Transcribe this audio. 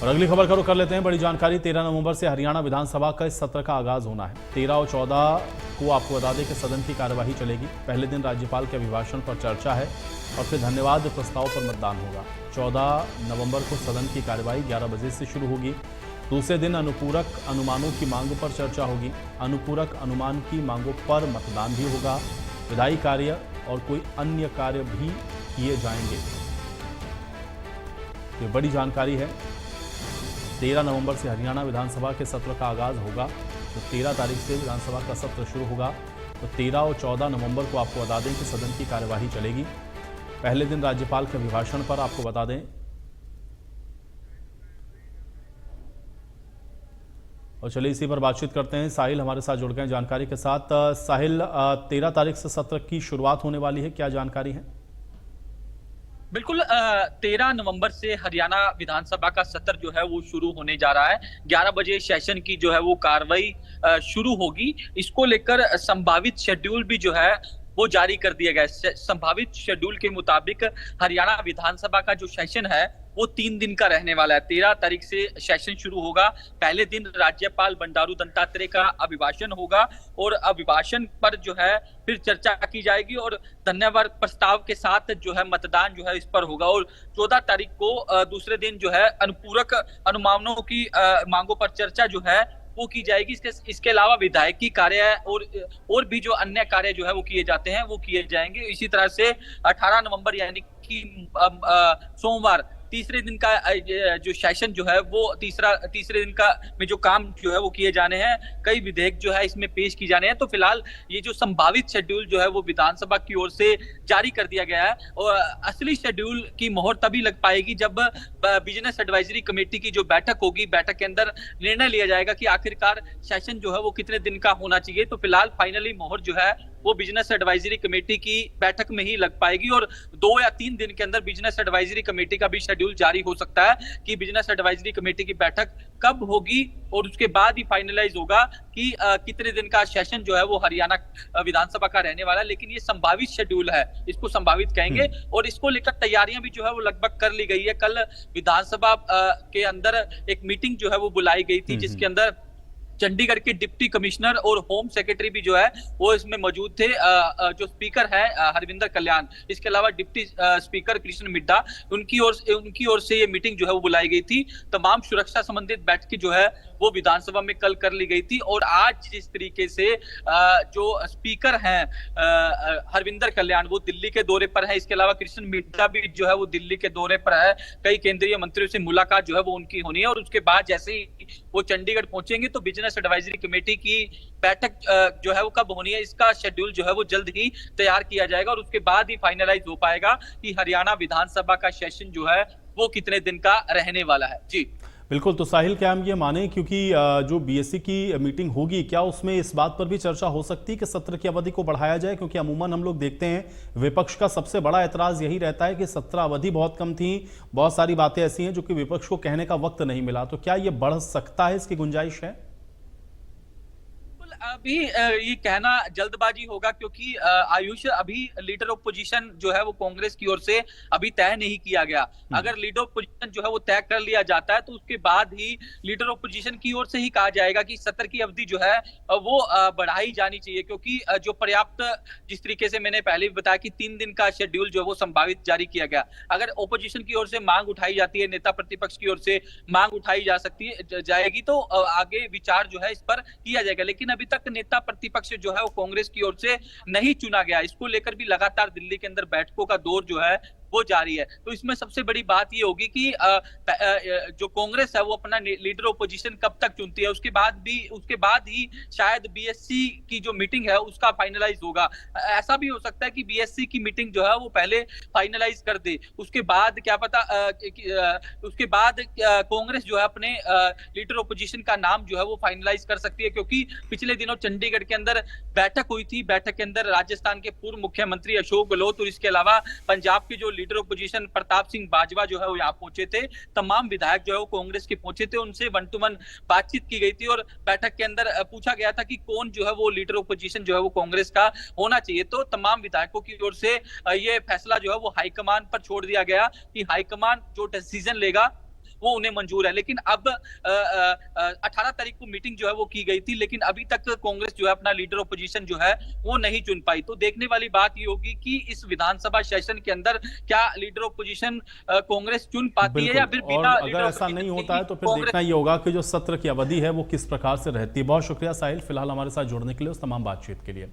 और अगली खबर का रुख कर लेते हैं। बड़ी जानकारी, 13 नवंबर से हरियाणा विधानसभा का इस सत्र का आगाज होना है। 13 और 14 को आपको बता दें कि सदन की कार्यवाही चलेगी। पहले दिन राज्यपाल के अभिभाषण पर चर्चा है और फिर धन्यवाद प्रस्ताव पर मतदान होगा। 14 नवंबर को सदन की कार्यवाही 11 बजे से शुरू होगी। दूसरे दिन अनुपूरक अनुमानों की मांग पर चर्चा होगी। अनुपूरक अनुमान की मांगों पर मतदान भी होगा। विधायी कार्य और कोई अन्य कार्य भी किए जाएंगे। ये बड़ी जानकारी है। 13 नवंबर से हरियाणा विधानसभा के सत्र का आगाज होगा। तो 13 तारीख से विधानसभा का सत्र शुरू होगा। तो 13 और 14 नवंबर को आपको बता दें कि सदन की कार्यवाही चलेगी। पहले दिन राज्यपाल के अभिभाषण पर आपको बता दें। और चलिए इसी पर बातचीत करते हैं। साहिल हमारे साथ जुड़ गए जानकारी के साथ। साहिल, 13 तारीख से सत्र की शुरुआत होने वाली है, क्या जानकारी है? बिल्कुल, 13 नवंबर से हरियाणा विधानसभा का सत्र जो है वो शुरू होने जा रहा है। 11 बजे सेशन की जो है वो कार्रवाई शुरू होगी। इसको लेकर संभावित शेड्यूल भी जो है वो जारी कर दिया गया है। संभावित शेड्यूल के मुताबिक हरियाणा विधानसभा का जो सेशन है वो 3 दिन का रहने वाला है। 13 तारीख से सेशन शुरू होगा। पहले दिन राज्यपाल बंडारू दत्तात्रेय का अभिभाषण होगा और अभिभाषण पर जो है फिर चर्चा की जाएगी और धन्यवाद प्रस्ताव के साथ जो है मतदान जो है इस पर होगा। और 14 तारीख को दूसरे दिन जो है अनुपूरक अनुमानों की मांगों पर चर्चा जो है वो की जाएगी। इसके अलावा विधायकी कार्य और भी जो अन्य कार्य जो है वो किए जाते हैं वो किए जाएंगे। इसी तरह से 18 नवंबर यानी कि सोमवार तीसरे दिन का जो सेशन जो है वो तीसरे दिन का में जो काम जो है वो किए जाने हैं। कई विधेयक जो है इसमें पेश की जाने हैं। तो फिलहाल ये जो संभावित शेड्यूल जो है वो विधानसभा की ओर से जारी कर दिया गया है। और असली शेड्यूल की मोहर तभी लग पाएगी जब बिजनेस एडवाइजरी कमेटी की जो बैठक होगी, बैठक के अंदर निर्णय लिया जाएगा कि आखिरकार सेशन जो है वो कितने दिन का होना चाहिए। तो फिलहाल फाइनली मोहर जो है वो बिजनेस एडवाइजरी कमेटी की बैठक में ही लग पाएगी और 2 या 3 दिन के अंदर बिजनेस एडवाइजरी कमेटी का भी शेड्यूल जारी हो सकता है कि बिजनेस एडवाइजरी कमेटी की बैठक कब होगी और उसके बाद ही फाइनलाइज होगा कि कितने दिन का सेशन जो है वो हरियाणा विधानसभा का रहने वाला है। लेकिन ये संभावित शेड्यूल है, इसको संभावित कहेंगे। और इसको लेकर तैयारियां भी जो है वो लगभग कर ली गई है। कल विधानसभा के अंदर एक मीटिंग जो है वो बुलाई गई थी जिसके अंदर चंडीगढ़ के डिप्टी कमिश्नर और होम सेक्रेटरी भी जो है वो इसमें मौजूद थे। जो स्पीकर है हरविंदर कल्याण, इसके अलावा डिप्टी स्पीकर कृष्ण मिड्डा, उनकी ओर से ये मीटिंग जो है वो बुलाई गई थी। तमाम सुरक्षा संबंधित बैठकें जो है वो विधानसभा में कल कर ली गई थी। और आज जिस तरीके से जो स्पीकर हैं हरविंदर कल्याण वो दिल्ली के दौरे पर है, इसके अलावा कृष्ण मिड्डा भी जो है वो दिल्ली के दौरे पर है। कई केंद्रीय मंत्रियों से मुलाकात जो है वो उनकी होनी है और उसके बाद जैसे ही वो चंडीगढ़ पहुंचेंगे तो बिजनेस एडवाइजरी कमेटी की बैठक जो है वो कब होनी है इसका शेड्यूल जो है वो जल्द ही तैयार किया जाएगा और उसके बाद ही फाइनलाइज हो पाएगा कि हरियाणा विधानसभा का सेशन जो है वो कितने दिन का रहने वाला है। जी बिल्कुल। तो साहिल, क्या हम ये माने, क्योंकि जो बीएससी की मीटिंग होगी, क्या उसमें इस बात पर भी चर्चा हो सकती है कि सत्र की अवधि को बढ़ाया जाए? क्योंकि अमूमन हम लोग देखते हैं विपक्ष का सबसे बड़ा ऐतराज यही रहता है कि सत्र अवधि बहुत कम थी, बहुत सारी बातें ऐसी हैं जो कि विपक्ष को कहने का वक्त नहीं मिला। तो क्या ये बढ़ सकता है, इसकी गुंजाइश है? अभी ये कहना जल्दबाजी होगा क्योंकि आयुष अभी लीडर ऑफ पोजीशन जो है वो कांग्रेस की ओर से अभी तय नहीं किया गया। अगर लीडर ऑफ पोजीशन जो है वो तय कर लिया जाता है तो उसके बाद ही लीडर ऑफ पोजीशन की ओर से ही कहा जाएगा कि सत्र की अवधि जो है वो बढ़ाई जानी चाहिए। क्योंकि जो पर्याप्त, जिस तरीके से मैंने पहले भी बताया कि 3 दिन का शेड्यूल जो है वो संभावित जारी किया गया। अगर ओपोजिशन की ओर से मांग उठाई जाती है, नेता प्रतिपक्ष की ओर से मांग उठाई जाएगी तो आगे विचार जो है इस पर किया जाएगा। लेकिन अभी तक नेता प्रतिपक्ष जो है वो कांग्रेस की ओर से नहीं चुना गया। इसको लेकर भी लगातार दिल्ली के अंदर बैठकों का दौर जो है वो जारी है। तो इसमें सबसे बड़ी बात ये होगी कि जो कांग्रेस है वो अपना लीडर ऑपोजिशन कब तक चुनती है। उसके बाद ही शायद बीएससी की जो मीटिंग है उसका फाइनलाइज होगा। ऐसा भी हो सकता है कि बीएससी की मीटिंग जो है वो पहले फाइनलाइज कर दे, उसके बाद क्या पता उसके बाद कांग्रेस जो है अपने लीडर ऑपोजिशन का नाम जो है वो फाइनलाइज कर सकती है। क्योंकि पिछले दिनों चंडीगढ़ के अंदर बैठक हुई थी। बैठक के अंदर राजस्थान के पूर्व मुख्यमंत्री अशोक गहलोत और इसके अलावा पंजाब के जो लीडर ऑपोजिशन प्रताप सिंह बाजवा जो है वो यहाँ पहुंचे थे। तमाम विधायक जो है वो कांग्रेस के पहुंचे थे, उनसे वन टू वन बातचीत की गई थी और बैठक के अंदर पूछा गया था कि कौन जो है वो लीडर ऑपोजिशन जो है वो कांग्रेस का होना चाहिए। तो तमाम विधायकों की ओर से ये फैसला जो है वो हाईकमान पर छोड़ दिया गया कि हाईकमान जो डिसीजन लेगा वो उन्हें मंजूर है। लेकिन अब 18 तारीख को मीटिंग जो है वो की गई थी, लेकिन अभी तक कांग्रेस जो है अपना लीडर ऑपोजिशन जो है वो नहीं चुन पाई। तो देखने वाली बात ये होगी कि इस विधानसभा सेशन के अंदर क्या लीडर ऑपोजिशन कांग्रेस चुन पाती है या फिर बिल्कुल, और बिना अगर लीडर ऐसा ऑपोजिशन नहीं के होता ही है तो फिर कांग्रेस। देखना ये होगा कि जो सत्र की अवधि है वो किस प्रकार से रहती है। बहुत शुक्रिया साहिल, फिलहाल हमारे साथ जुड़ने के लिए, उस तमाम बातचीत के लिए।